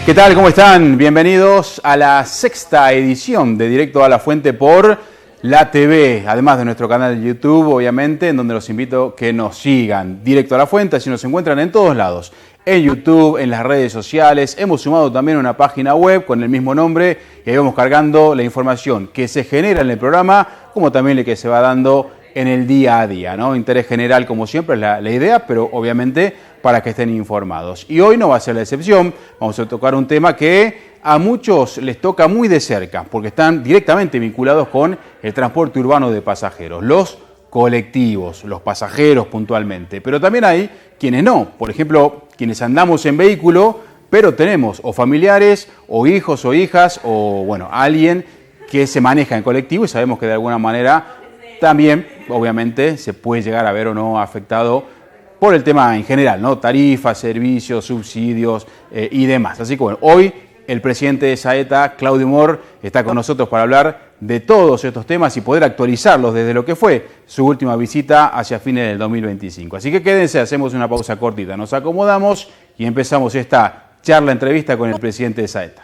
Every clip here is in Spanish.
¿Qué tal? ¿Cómo están? Bienvenidos a la sexta edición de Directo a la Fuente por la TV, además de nuestro canal de YouTube, obviamente, en donde los invito a que nos sigan. Directo a la Fuente, así nos encuentran en todos lados, en YouTube, en las redes sociales. Hemos sumado también una página web con el mismo nombre y ahí vamos cargando la información que se genera en el programa, como también la que se va dando en el día a día, ¿no? Interés general, como siempre, es la idea, pero obviamente para que estén informados. Y hoy no va a ser la excepción, vamos a tocar un tema que a muchos les toca muy de cerca, porque están directamente vinculados con el transporte urbano de pasajeros, los colectivos, los pasajeros puntualmente. Pero también hay quienes no, por ejemplo, quienes andamos en vehículo, pero tenemos o familiares, o hijos o hijas, o bueno, alguien que se maneja en colectivo y sabemos que de alguna manera también, obviamente, se puede llegar a ver o no afectado por el tema en general, ¿no? Tarifas, servicios, subsidios y demás. Así que bueno, hoy el presidente de Saeta, Claudio Mor, está con nosotros para hablar de todos estos temas y poder actualizarlos desde lo que fue su última visita hacia fines del 2025. Así que quédense, hacemos una pausa cortita, nos acomodamos y empezamos esta charla, entrevista con el presidente de Saeta.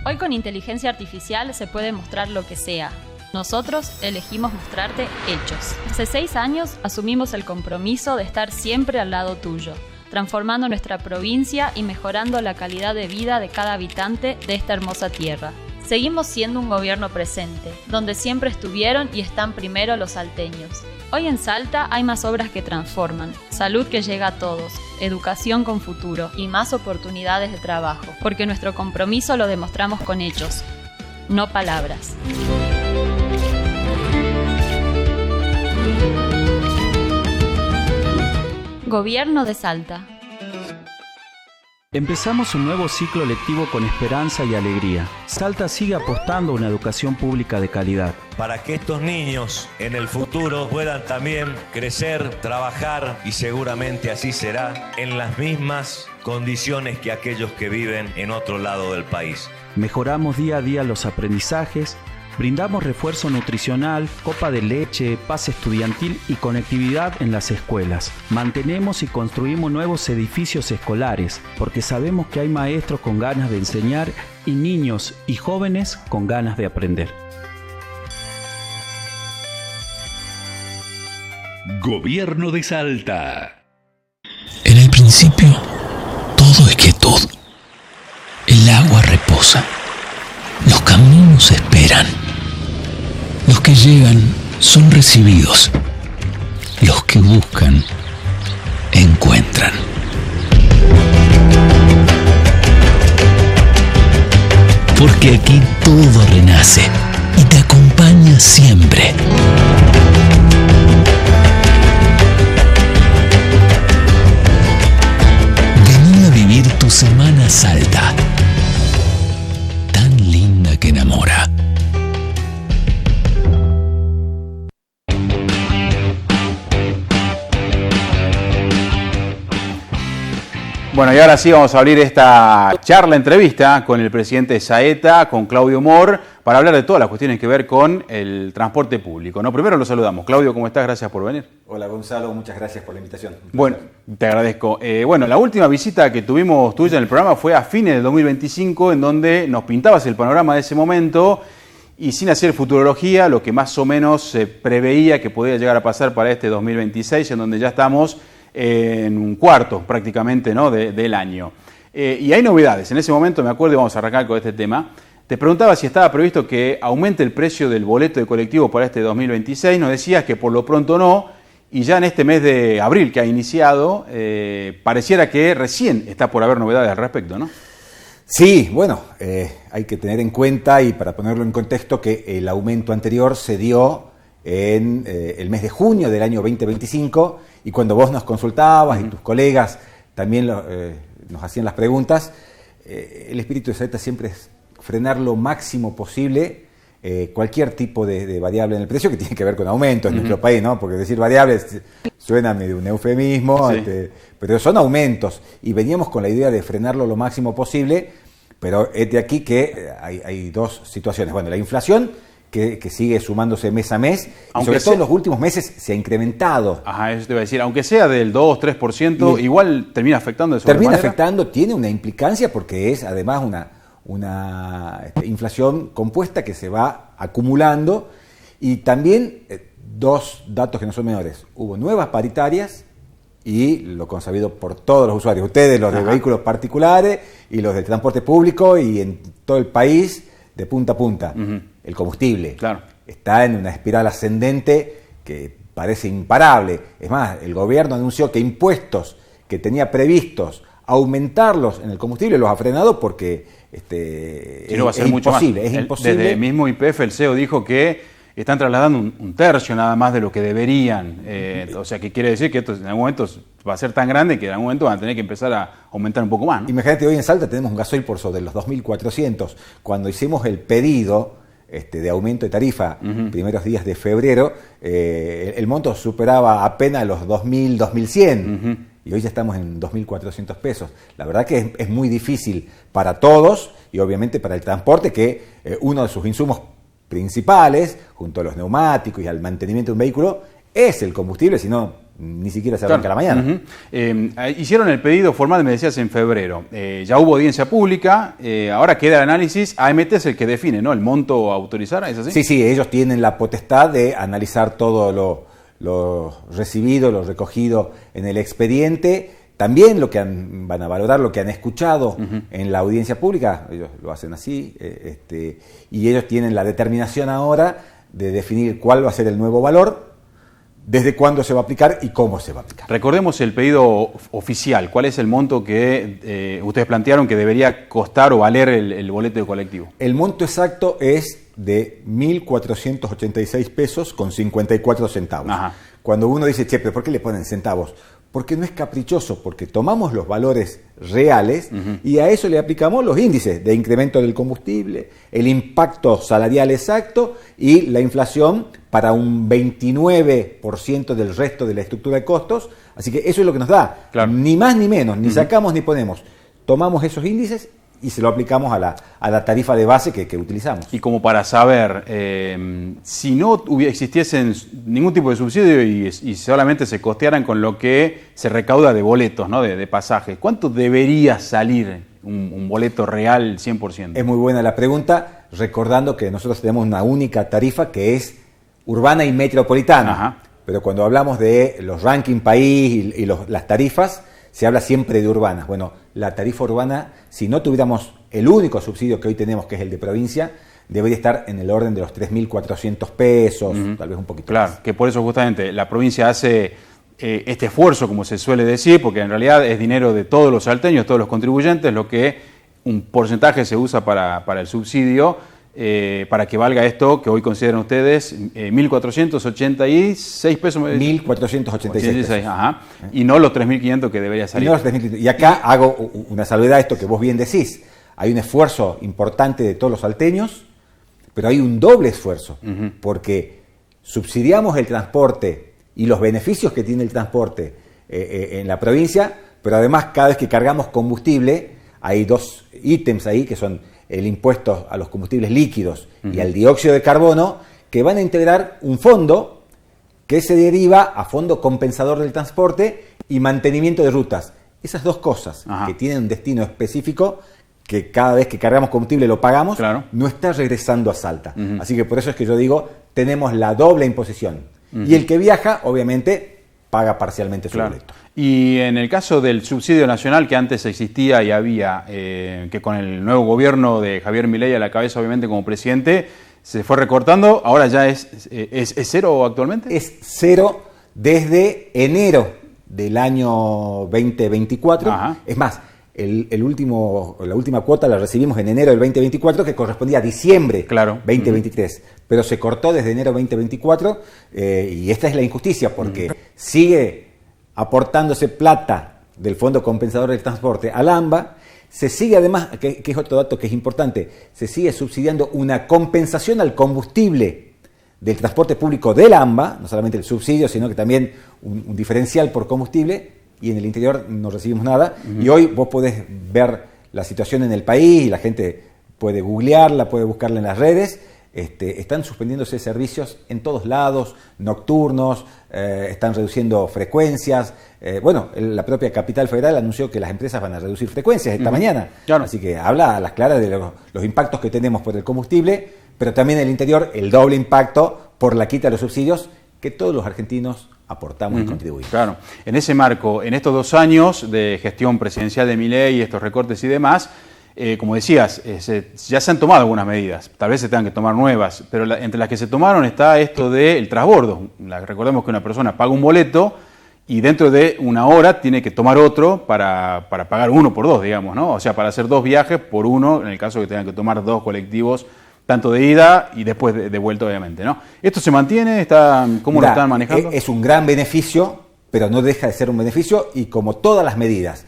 Hoy con inteligencia artificial se puede mostrar lo que sea. Nosotros elegimos mostrarte hechos. Hace 6 años asumimos el compromiso de estar siempre al lado tuyo, transformando nuestra provincia y mejorando la calidad de vida de cada habitante de esta hermosa tierra. Seguimos siendo un gobierno presente, donde siempre estuvieron y están primero los salteños. Hoy en Salta hay más obras que transforman, salud que llega a todos, educación con futuro y más oportunidades de trabajo, porque nuestro compromiso lo demostramos con hechos, no palabras. Gobierno de Salta. Empezamos un nuevo ciclo lectivo con esperanza y alegría. Salta sigue apostando a una educación pública de calidad. Para que estos niños en el futuro puedan también crecer, trabajar y seguramente así será en las mismas condiciones que aquellos que viven en otro lado del país. Mejoramos día a día los aprendizajes, brindamos refuerzo nutricional, copa de leche, paz estudiantil y conectividad en las escuelas. Mantenemos y construimos nuevos edificios escolares, porque sabemos que hay maestros con ganas de enseñar y niños y jóvenes con ganas de aprender. Gobierno de Salta. En el principio, todo es quietud. El agua reposa. Los caminos esperan. Los que llegan son recibidos. Los que buscan, encuentran. Porque aquí todo renace y te acompaña siempre. Vení a vivir tu Semana Salta. Tan linda que enamora. Bueno, y ahora sí vamos a abrir esta charla, entrevista con el presidente de Saeta, con Claudio Mor, para hablar de todas las cuestiones que ver con el transporte público, ¿no? Primero lo saludamos. Claudio, ¿cómo estás? Gracias por venir. Hola Gonzalo, muchas gracias por la invitación. Bueno, te agradezco. Bueno, la última visita que tuvimos tuya en el programa fue a fines del 2025, en donde nos pintabas el panorama de ese momento y sin hacer futurología, lo que más o menos se preveía que podía llegar a pasar para este 2026, en donde ya estamos en un cuarto prácticamente, ¿no? del año. Y hay novedades. En ese momento, me acuerdo, y vamos a arrancar con este tema, te preguntaba si estaba previsto que aumente el precio del boleto de colectivo para este 2026. Nos decías que por lo pronto no, y ya en este mes de abril que ha iniciado, pareciera que recién está por haber novedades al respecto, ¿no? Sí, bueno, hay que tener en cuenta y para ponerlo en contexto que el aumento anterior se dio en el mes de junio del año 2025 y cuando vos nos consultabas y tus colegas también nos hacían las preguntas, el espíritu de Saeta siempre es frenar lo máximo posible cualquier tipo de variable en el precio que tiene que ver con aumentos en nuestro país, ¿no? Porque decir variables suena medio un eufemismo, Sí. pero son aumentos. Y veníamos con la idea de frenarlo lo máximo posible, pero es de aquí que hay dos situaciones. Bueno, la inflación que sigue sumándose mes a mes, y sobre todo en los últimos meses se ha incrementado. Ajá, eso te iba a decir, aunque sea del 2-3%, igual termina afectando de Termina sobremanera. afectando, tiene una implicancia porque es además una inflación compuesta que se va acumulando, y también dos datos que no son menores. Hubo nuevas paritarias y lo consabido por todos los usuarios, ustedes, los de vehículos particulares y los de transporte público y en todo el país de punta a punta. El combustible está en una espiral ascendente que parece imparable. Es más, el gobierno anunció que impuestos que tenía previstos aumentarlos en el combustible los ha frenado porque no va a ser mucho imposible, más. es imposible. Desde el mismo YPF, el CEO dijo que están trasladando un tercio nada más de lo que deberían. O sea, que quiere decir que esto en algún momento va a ser tan grande que en algún momento van a tener que empezar a aumentar un poco más, ¿no? Imagínate, hoy en Salta tenemos un gasoil por sobre los 2.400. Cuando hicimos el pedido de aumento de tarifa, primeros días de febrero, el monto superaba apenas los 2.000, 2.100. Y hoy ya estamos en 2.400 pesos. La verdad que es muy difícil para todos y obviamente para el transporte, que uno de sus insumos principales, junto a los neumáticos y al mantenimiento de un vehículo, es el combustible, si no, ni siquiera se arranca la mañana. Hicieron el pedido formal, me decías, en febrero. Ya hubo audiencia pública, ahora queda el análisis. AMT es el que define, ¿no?, el monto a autorizar, ¿es así? Sí, ellos tienen la potestad de analizar todo lo recibido, lo recogido en el expediente. También van a valorar lo que han escuchado en la audiencia pública, ellos lo hacen así, y ellos tienen la determinación ahora de definir cuál va a ser el nuevo valor, desde cuándo se va a aplicar y cómo se va a aplicar. Recordemos el pedido oficial. ¿Cuál es el monto que ustedes plantearon que debería costar o valer el boleto de colectivo? El monto exacto es de 1.486 pesos con 54 centavos. Cuando uno dice, che, ¿pero por qué le ponen centavos? Porque no es caprichoso, porque tomamos los valores reales y a eso le aplicamos los índices de incremento del combustible, el impacto salarial exacto y la inflación para un 29% del resto de la estructura de costos. Así que eso es lo que nos da, ni más ni menos, ni sacamos ni ponemos. Tomamos esos índices y se lo aplicamos a la tarifa de base que utilizamos. Y como para saber, si no existiese ningún tipo de subsidio y solamente se costearan con lo que se recauda de boletos, ¿no?, de pasajes, ¿cuánto debería salir un boleto real 100%? Es muy buena la pregunta, recordando que nosotros tenemos una única tarifa que es urbana y metropolitana. Pero cuando hablamos de los ranking país y las tarifas, se habla siempre de urbanas. Bueno, la tarifa urbana, si no tuviéramos el único subsidio que hoy tenemos, que es el de provincia, debería estar en el orden de los 3.400 pesos, tal vez un poquito más. Claro, que por eso justamente la provincia hace este esfuerzo, como se suele decir, porque en realidad es dinero de todos los salteños, todos los contribuyentes, lo que un porcentaje se usa para el subsidio, para que valga esto que hoy consideran ustedes 1.486 pesos. 1.486 pesos. Y no los 3.500 que debería salir. Y acá hago una salvedad a esto que vos bien decís. Hay un esfuerzo importante de todos los salteños, pero hay un doble esfuerzo, porque subsidiamos el transporte y los beneficios que tiene el transporte en la provincia, pero además cada vez que cargamos combustible, hay dos ítems ahí que son el impuesto a los combustibles líquidos y al dióxido de carbono, que van a integrar un fondo que se deriva a fondo compensador del transporte y mantenimiento de rutas. Esas dos cosas que tienen un destino específico, que cada vez que cargamos combustible lo pagamos, no está regresando a Salta. Así que por eso es que yo digo, tenemos la doble imposición. Y el que viaja, obviamente, paga parcialmente su boleto. Y en el caso del subsidio nacional que antes existía y había, que con el nuevo gobierno de Javier Milei a la cabeza, obviamente, como presidente, se fue recortando, ahora ya es cero actualmente. Es cero desde enero del año 2024. Es más, la última cuota la recibimos en enero del 2024, que correspondía a diciembre 2023. Pero se cortó desde enero 2024 y esta es la injusticia, porque sigue aportándose plata del Fondo Compensador del Transporte al AMBA Se sigue además, que es otro dato que es importante, se sigue subsidiando una compensación al combustible del transporte público del AMBA, no solamente el subsidio, sino que también un diferencial por combustible, y en el interior no recibimos nada. Y hoy vos podés ver la situación en el país, y la gente puede googlearla, puede buscarla en las redes. Están suspendiéndose servicios en todos lados, nocturnos, están reduciendo frecuencias. La propia Capital Federal anunció que las empresas van a reducir frecuencias esta mañana. Claro. Así que habla a las claras de los impactos que tenemos por el combustible, pero también en el interior el doble impacto por la quita de los subsidios que todos los argentinos aportamos y contribuimos. Claro. En ese marco, en estos 2 años de gestión presidencial de Milei, estos recortes y demás, como decías, ya se han tomado algunas medidas, tal vez se tengan que tomar nuevas, pero entre las que se tomaron está esto del transbordo. Recordemos que una persona paga un boleto y dentro de una hora tiene que tomar otro para pagar 1 por 2, digamos, ¿no? O sea, para hacer 2 viajes por 1, en el caso que tengan que tomar 2 colectivos, tanto de ida y después de vuelta, obviamente, ¿no? ¿Esto se mantiene? ¿Cómo lo están manejando? Es un gran beneficio, pero no deja de ser un beneficio, y como todas las medidas,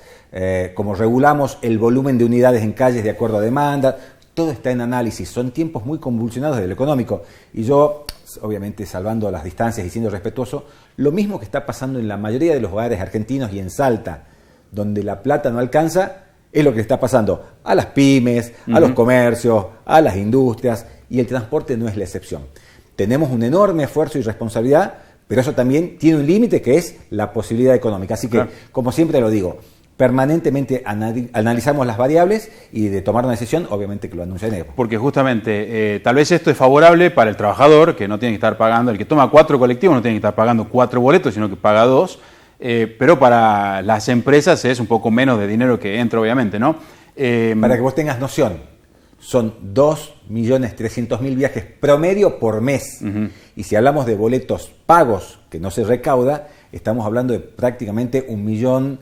como regulamos el volumen de unidades en calles de acuerdo a demanda, todo está en análisis. Son tiempos muy convulsionados de lo económico, y yo, obviamente salvando las distancias y siendo respetuoso, lo mismo que está pasando en la mayoría de los hogares argentinos y en Salta, donde la plata no alcanza, es lo que está pasando a las pymes, a los comercios, a las industrias, y el transporte no es la excepción. Tenemos un enorme esfuerzo y responsabilidad, pero eso también tiene un límite, que es la posibilidad económica. Así que, como siempre lo digo, permanentemente analizamos las variables, y de tomar una decisión, obviamente que lo anunciaremos. Porque justamente, tal vez esto es favorable para el trabajador, que no tiene que estar pagando, el que toma 4 colectivos no tiene que estar pagando 4 boletos, sino que paga 2. Pero para las empresas es un poco menos de dinero que entra, obviamente, ¿no? Para que vos tengas noción, son 2.300.000 viajes promedio por mes. Y si hablamos de boletos pagos que no se recauda, estamos hablando de prácticamente 1.100.000,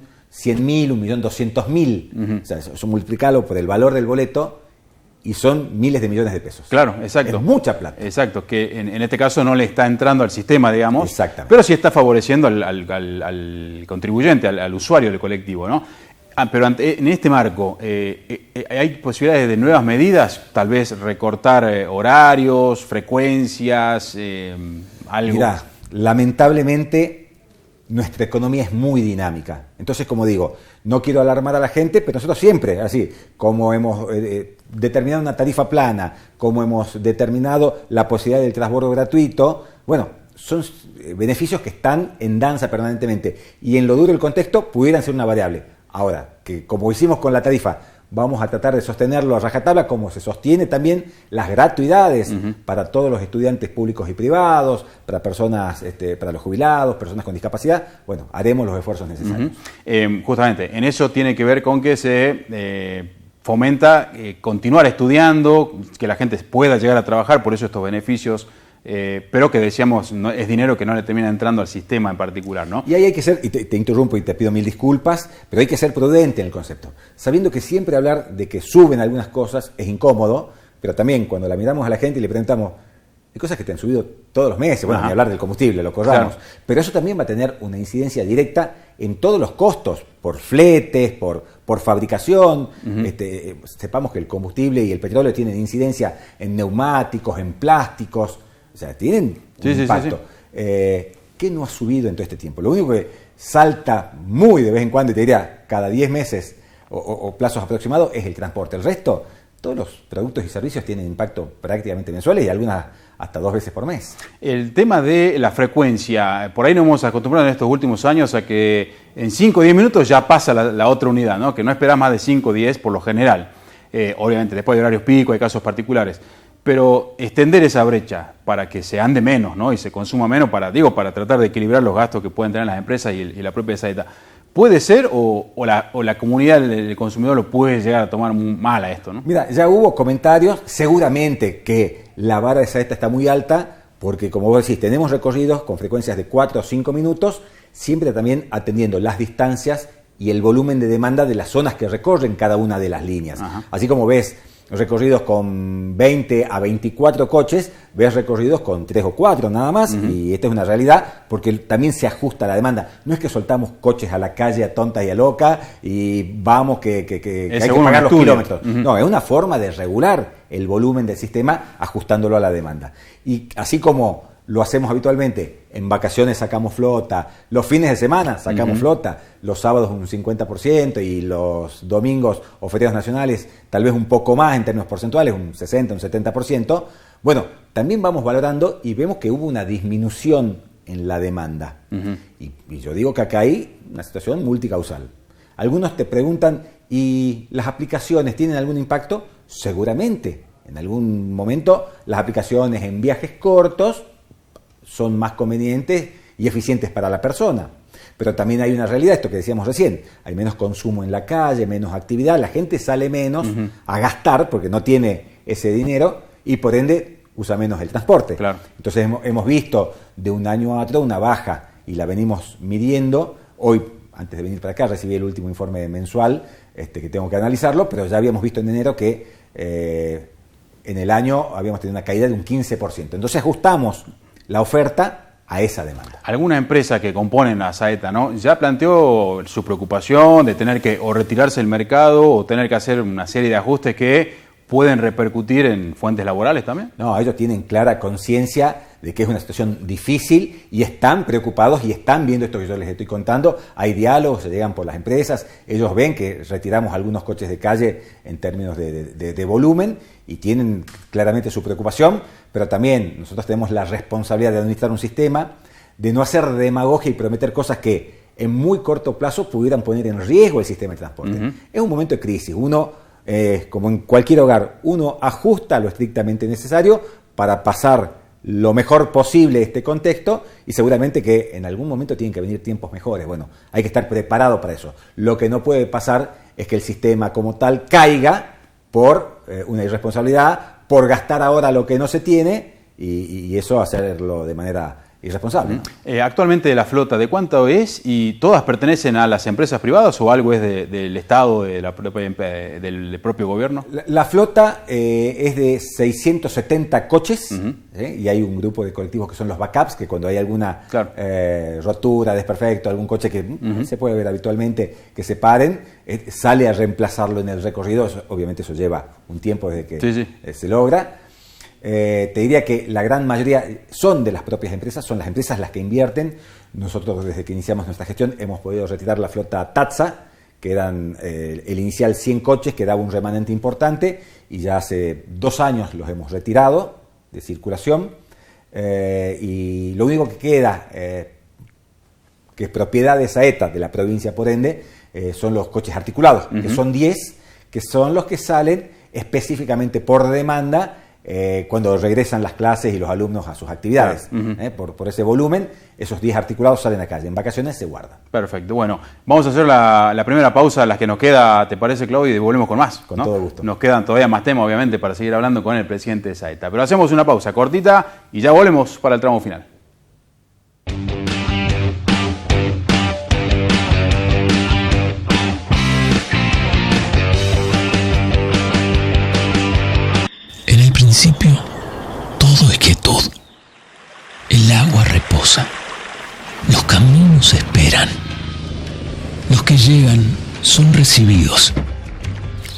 1.200.000. O sea, eso multiplicarlo por el valor del boleto, y son miles de millones de pesos. Claro, exacto. Es mucha plata. Exacto, que en este caso no le está entrando al sistema, digamos. Exactamente. Pero sí está favoreciendo al contribuyente, al usuario del colectivo, ¿no? Pero en este marco, ¿hay posibilidades de nuevas medidas? Tal vez recortar horarios, frecuencias, algo. Mirá, lamentablemente nuestra economía es muy dinámica. Entonces, como digo, no quiero alarmar a la gente, pero nosotros siempre, así como hemos determinado una tarifa plana, como hemos determinado la posibilidad del transbordo gratuito, bueno, son beneficios que están en danza permanentemente, y en lo duro del contexto pudieran ser una variable. Ahora, que como hicimos con la tarifa, vamos a tratar de sostenerlo a rajatabla, como se sostiene también las gratuidades para todos los estudiantes públicos y privados, para personas, para los jubilados, personas con discapacidad. Bueno, haremos los esfuerzos necesarios. Justamente, en eso tiene que ver con que se fomenta continuar estudiando, que la gente pueda llegar a trabajar, por eso estos beneficios, pero que decíamos, no, es dinero que no le termina entrando al sistema en particular, ¿no? Y ahí hay que ser, y te interrumpo y te pido 1000 disculpas, pero hay que ser prudente en el concepto, sabiendo que siempre hablar de que suben algunas cosas es incómodo, pero también cuando la miramos a la gente y le preguntamos, hay cosas que te han subido todos los meses, bueno, ni hablar del combustible, lo corramos, claro. Pero eso también va a tener una incidencia directa en todos los costos, por fletes, por fabricación. Sepamos que el combustible y el petróleo tienen incidencia en neumáticos, en plásticos, o sea, tienen un impacto. ¿Qué no ha subido en todo este tiempo? Lo único que salta muy de vez en cuando, y te diría cada 10 meses o plazos aproximados, es el transporte. El resto, todos los productos y servicios tienen impacto prácticamente mensuales, y algunas hasta 2 veces por mes. El tema de la frecuencia, por ahí nos hemos acostumbrado en estos últimos años a que en 5 o 10 minutos ya pasa la otra unidad, ¿no? Que no esperás más de 5 o 10 por lo general. Obviamente, después de horarios pico hay casos particulares. Pero extender esa brecha para que se ande menos, ¿no? Y se consuma menos para tratar de equilibrar los gastos que pueden tener las empresas y la propia Saeta. ¿Puede ser o la comunidad del consumidor lo puede llegar a tomar mal a esto, ¿no? Mira, ya hubo comentarios, seguramente que la vara de Saeta está muy alta, porque como vos decís, tenemos recorridos con frecuencias de 4 o 5 minutos, siempre también atendiendo las distancias y el volumen de demanda de las zonas que recorren cada una de las líneas. Ajá. Así como ves recorridos con 20 a 24 coches, ves recorridos con 3 o 4 nada más, y esta es una realidad porque también se ajusta a la demanda. No es que soltamos coches a la calle a tonta y a loca y vamos que hay que pagar los kilómetros. No, es una forma de regular el volumen del sistema ajustándolo a la demanda. Y así como lo hacemos habitualmente, en vacaciones sacamos flota, los fines de semana sacamos flota, los sábados un 50% y los domingos o feriados nacionales tal vez un poco más en términos porcentuales, un 60, un 70%. Bueno, también vamos valorando y vemos que hubo una disminución en la demanda. Y yo digo que acá hay una situación multicausal. Algunos te preguntan, ¿y las aplicaciones tienen algún impacto? Seguramente. En algún momento las aplicaciones en viajes cortos son más convenientes y eficientes para la persona. Pero también hay una realidad, esto que decíamos recién, hay menos consumo en la calle, menos actividad, la gente sale menos a gastar porque no tiene ese dinero y por ende usa menos el transporte. Claro. Entonces hemos visto de un año a otro una baja y la venimos midiendo. Hoy, antes de venir para acá, recibí el último informe mensual que tengo que analizarlo, pero ya habíamos visto en enero que en el año habíamos tenido una caída de un 15%. Entonces ajustamos la oferta a esa demanda. Alguna empresa que componen la Saeta, ¿no?, ya planteó su preocupación de tener que o retirarse del mercado o tener que hacer una serie de ajustes que pueden repercutir en fuentes laborales también. No, ellos tienen clara conciencia de que es una situación difícil y están preocupados y están viendo esto que yo les estoy contando. Hay diálogos, se llegan por las empresas, ellos ven que retiramos algunos coches de calle en términos de volumen y tienen claramente su preocupación, pero también nosotros tenemos la responsabilidad de administrar un sistema, de no hacer demagogia y prometer cosas que en muy corto plazo pudieran poner en riesgo el sistema de transporte. Es un momento de crisis, uno, como en cualquier hogar, uno ajusta lo estrictamente necesario para pasar lo mejor posible este contexto y seguramente que en algún momento tienen que venir tiempos mejores. Bueno, hay que estar preparado para eso. Lo que no puede pasar es que el sistema como tal caiga por una irresponsabilidad, por gastar ahora lo que no se tiene y eso hacerlo de manera irresponsable, ¿no? Actualmente la flota, ¿de cuánto es? ¿Y todas pertenecen a las empresas privadas o algo es del Estado, del propio gobierno? La flota es de 670 coches, y hay un grupo de colectivos que son los backups, que cuando hay alguna rotura, desperfecto, algún coche que se puede ver habitualmente, que se paren, sale a reemplazarlo en el recorrido. Obviamente eso lleva un tiempo desde que se logra. Te diría que la gran mayoría son de las propias empresas, son las empresas las que invierten. Nosotros desde que iniciamos nuestra gestión hemos podido retirar la flota Tatsa, que eran el inicial 100 coches, que daba un remanente importante, y ya hace 2 años los hemos retirado de circulación. Y lo único que queda, que es propiedad de Saeta, de la provincia por ende, son los coches articulados, que son 10, que son los que salen específicamente por demanda cuando regresan las clases y los alumnos a sus actividades. Por ese volumen, esos 10 articulados salen a calle. En vacaciones se guardan. Perfecto. Bueno, vamos a hacer la primera pausa, las que nos queda, ¿te parece, Claudio? Y volvemos con más. Con todo gusto. Nos quedan todavía más temas, obviamente, para seguir hablando con el presidente de Saeta. Pero hacemos una pausa cortita y ya volvemos para el tramo final. En principio, todo es quietud. El agua reposa. Los caminos esperan. Los que llegan son recibidos.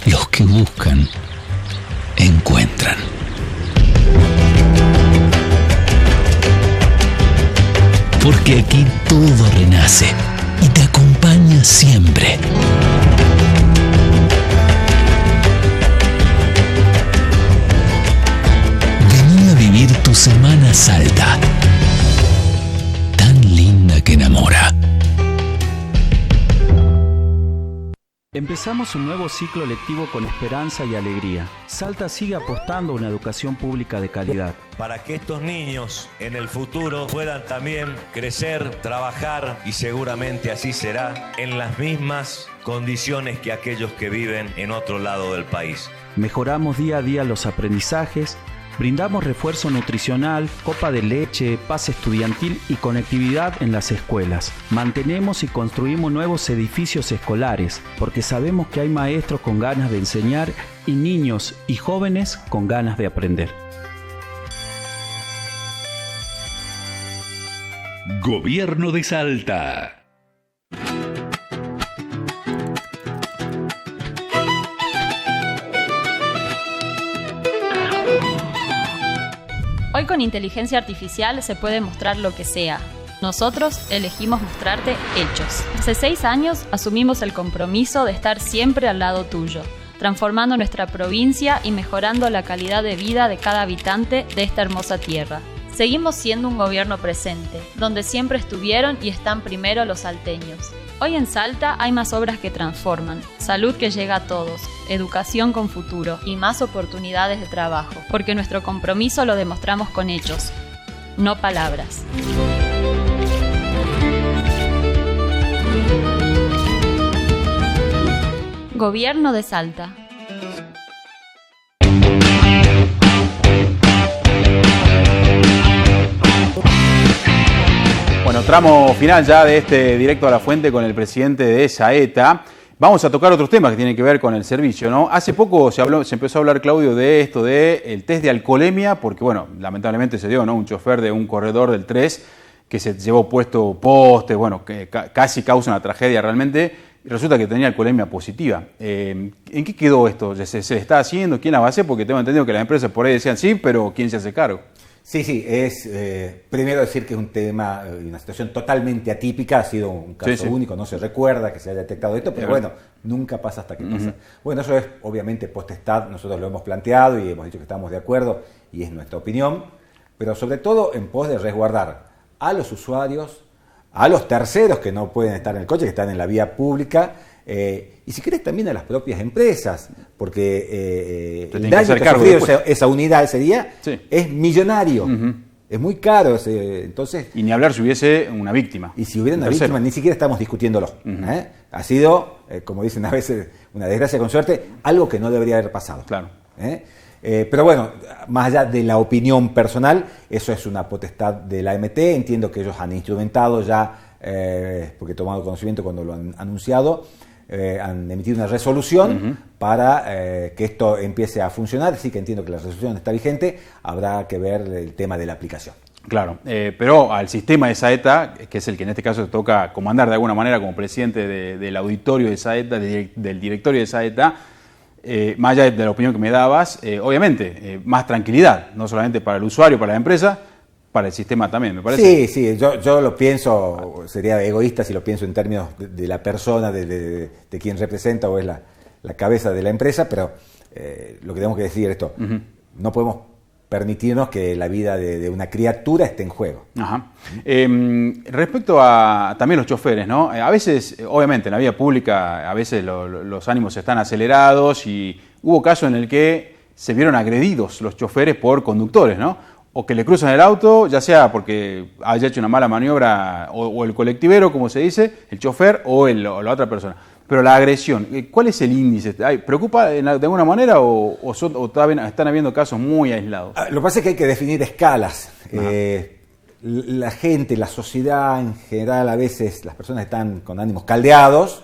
Los que buscan, encuentran. Porque aquí todo renace y te acompaña siempre. Vivir tu Semana Salta, tan linda que enamora. Empezamos un nuevo ciclo lectivo con esperanza y alegría. Salta sigue apostando a una educación pública de calidad. Para que estos niños en el futuro puedan también crecer, trabajar y seguramente así será en las mismas condiciones que aquellos que viven en otro lado del país. Mejoramos día a día los aprendizajes, Brindamos refuerzo nutricional, copa de leche, pase estudiantil y conectividad en las escuelas. Mantenemos y construimos nuevos edificios escolares, porque sabemos que hay maestros con ganas de enseñar y niños y jóvenes con ganas de aprender. Gobierno de Salta. Hoy con inteligencia artificial se puede mostrar lo que sea. Nosotros elegimos mostrarte hechos. Hace 6 años asumimos el compromiso de estar siempre al lado tuyo, transformando nuestra provincia y mejorando la calidad de vida de cada habitante de esta hermosa tierra. Seguimos siendo un gobierno presente, donde siempre estuvieron y están primero los salteños. Hoy en Salta hay más obras que transforman, salud que llega a todos, educación con futuro y más oportunidades de trabajo, porque nuestro compromiso lo demostramos con hechos, no palabras. Gobierno de Salta. Bueno, tramo final ya de este Directo a la Fuente con el presidente de Saeta. Vamos a tocar otros temas que tienen que ver con el servicio, ¿no? Hace poco se empezó a hablar, Claudio, de esto, del test de alcoholemia, porque, bueno, lamentablemente se dio, ¿no? Un chofer de un corredor del 3 que se llevó puesto poste, bueno, que casi causa una tragedia realmente, y resulta que tenía alcoholemia positiva. ¿En qué quedó esto? ¿Se le está haciendo? ¿Quién la va a hacer? Porque tengo entendido que las empresas por ahí decían sí, pero ¿quién se hace cargo? Sí, es primero decir que es un tema, una situación totalmente atípica, ha sido un caso único, no se recuerda que se haya detectado esto, pero bueno, nunca pasa hasta que pasa. Bueno, eso es obviamente potestad, nosotros lo hemos planteado y hemos dicho que estamos de acuerdo y es nuestra opinión, pero sobre todo en pos de resguardar a los usuarios, a los terceros que no pueden estar en el coche, que están en la vía pública, y si querés también a las propias empresas, porque el daño que ha sufrido esa unidad ese día es millonario, es muy caro. Entonces, y ni hablar si hubiese una víctima. Y si hubiera una víctima, ni siquiera estamos discutiéndolo. Ha sido, como dicen a veces, una desgracia con suerte, algo que no debería haber pasado. Claro. Pero bueno, más allá de la opinión personal, eso es una potestad de la AMT. Entiendo que ellos han instrumentado ya, porque he tomado conocimiento cuando lo han anunciado, han emitido una resolución para que esto empiece a funcionar. Así que entiendo que la resolución está vigente, habrá que ver el tema de la aplicación. Claro, pero al sistema de Saeta, que es el que en este caso te toca comandar de alguna manera como presidente del auditorio de Saeta, del directorio de Saeta, más allá de la opinión que me dabas, obviamente, más tranquilidad, no solamente para el usuario, para la empresa, para el sistema también, me parece. Sí, yo lo pienso, sería egoísta si lo pienso en términos de la persona, de quien representa o es la cabeza de la empresa, pero lo que tenemos que decir es esto, no podemos permitirnos que la vida de una criatura esté en juego. Ajá. Respecto a también los choferes, ¿no? A veces, obviamente, en la vía pública, a veces los ánimos están acelerados y hubo casos en el que se vieron agredidos los choferes por conductores, ¿no? O que le cruzan el auto, ya sea porque haya hecho una mala maniobra, o el colectivero, como se dice, el chofer, o la otra persona. Pero la agresión, ¿cuál es el índice? ¿Preocupa de alguna manera o están habiendo casos muy aislados? Lo que pasa es que hay que definir escalas. La gente, la sociedad en general, a veces las personas están con ánimos caldeados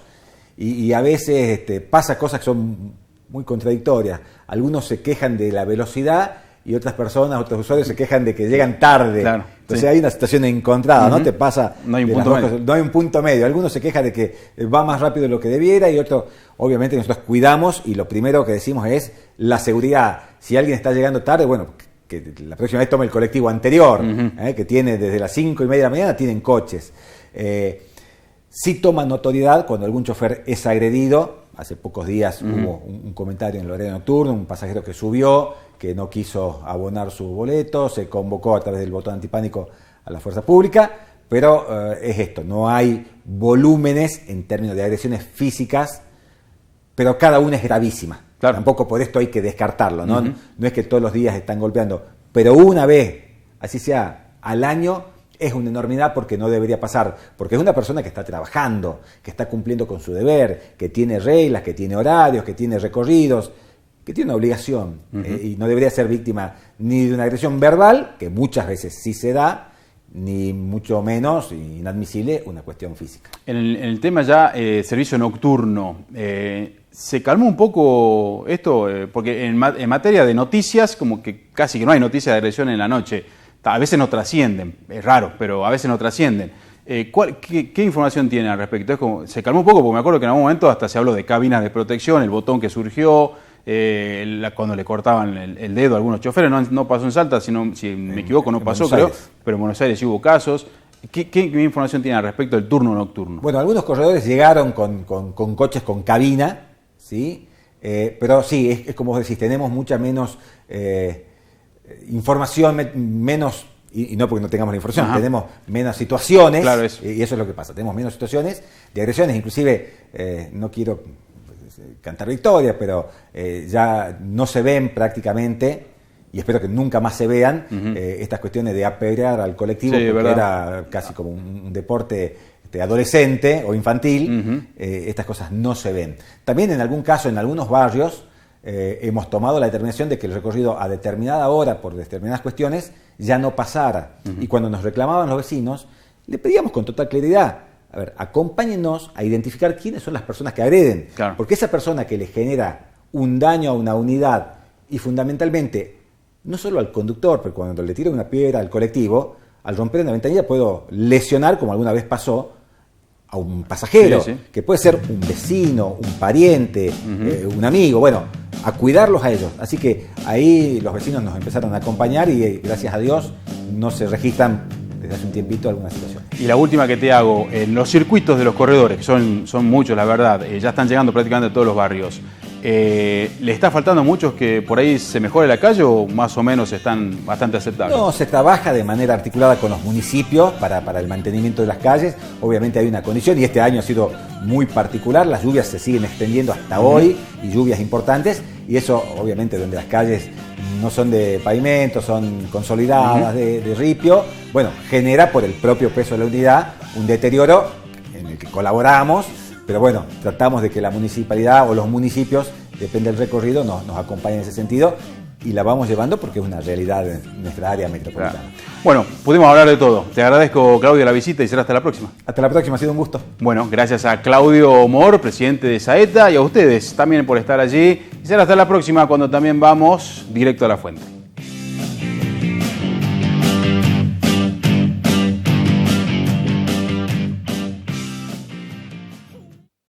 y a veces pasa cosas que son muy contradictorias. Algunos se quejan de la velocidad y otras personas, otros usuarios se quejan de que llegan tarde. Claro, entonces hay una situación encontrada, ¿no? Te pasa... No hay un punto medio. No hay un punto medio. Algunos se quejan de que va más rápido de lo que debiera y otros, obviamente, nosotros cuidamos y lo primero que decimos es la seguridad. Si alguien está llegando tarde, bueno, que la próxima vez tome el colectivo anterior, que tiene desde las 5:30 de la mañana, tienen coches. Sí toma notoriedad cuando algún chofer es agredido. Hace pocos días hubo un comentario en el horario nocturno, un pasajero que subió, que no quiso abonar su boleto, se convocó a través del botón antipánico a la fuerza pública, pero es esto, no hay volúmenes en términos de agresiones físicas, pero cada una es gravísima. Claro. Tampoco por esto hay que descartarlo, ¿no? No es que todos los días están golpeando, pero una vez, así sea al año, es una enormidad porque no debería pasar, porque es una persona que está trabajando, que está cumpliendo con su deber, que tiene reglas, que tiene horarios, que tiene recorridos, que tiene una obligación y no debería ser víctima ni de una agresión verbal, que muchas veces sí se da, ni mucho menos, inadmisible, una cuestión física. En el tema ya servicio nocturno, ¿se calmó un poco esto? Porque en materia de noticias, como que casi que no hay noticias de agresión en la noche. A veces no trascienden, es raro, pero a veces no trascienden. ¿Qué información tiene al respecto? Se calmó un poco porque me acuerdo que en algún momento hasta se habló de cabinas de protección, el botón que surgió, cuando le cortaban el dedo a algunos choferes, no pasó en Salta, sino, si me equivoco, no pasó, creo, pero en Buenos Aires sí hubo casos. ¿Qué información tiene al respecto del turno nocturno? Bueno, algunos corredores llegaron con coches con cabina, ¿sí? Pero sí, es como vos decís, tenemos mucha menos información, menos, y no porque no tengamos la información, tenemos menos situaciones, claro, y eso es lo que pasa, tenemos menos situaciones de agresiones, inclusive, no quiero cantar victoria, pero ya no se ven prácticamente, y espero que nunca más se vean, estas cuestiones de apedrear al colectivo, sí, porque era casi como un deporte adolescente o infantil, estas cosas no se ven. También en algún caso, en algunos barrios, hemos tomado la determinación de que el recorrido a determinada hora, por determinadas cuestiones, ya no pasara. Y cuando nos reclamaban los vecinos, le pedíamos con total claridad, a ver, acompáñennos a identificar quiénes son las personas que agreden. Claro. Porque esa persona que le genera un daño a una unidad y fundamentalmente, no solo al conductor, pero cuando le tira una piedra al colectivo, al romper una ventanilla puedo lesionar, como alguna vez pasó, a un pasajero, que puede ser un vecino, un pariente, un amigo, bueno, a cuidarlos a ellos. Así que ahí los vecinos nos empezaron a acompañar y gracias a Dios no se registran desde hace un tiempito algunas situaciones. Y la última que te hago, en los circuitos de los corredores, que son muchos la verdad, ya están llegando prácticamente a todos los barrios, ¿le está faltando a muchos que por ahí se mejore la calle o más o menos están bastante aceptables? No, se trabaja de manera articulada con los municipios para el mantenimiento de las calles. Obviamente hay una condición y este año ha sido muy particular, las lluvias se siguen extendiendo hasta hoy y lluvias importantes y eso obviamente donde las calles no son de pavimento, son consolidadas de ripio, bueno, genera por el propio peso de la unidad un deterioro en el que colaboramos. Pero bueno, tratamos de que la municipalidad o los municipios, depende del recorrido, nos acompañen en ese sentido y la vamos llevando porque es una realidad en nuestra área metropolitana. Claro. Bueno, pudimos hablar de todo. Te agradezco, Claudio, la visita y será hasta la próxima. Hasta la próxima, ha sido un gusto. Bueno, gracias a Claudio Mor, presidente de Saeta, y a ustedes también por estar allí. Y será hasta la próxima cuando también vamos directo a la fuente.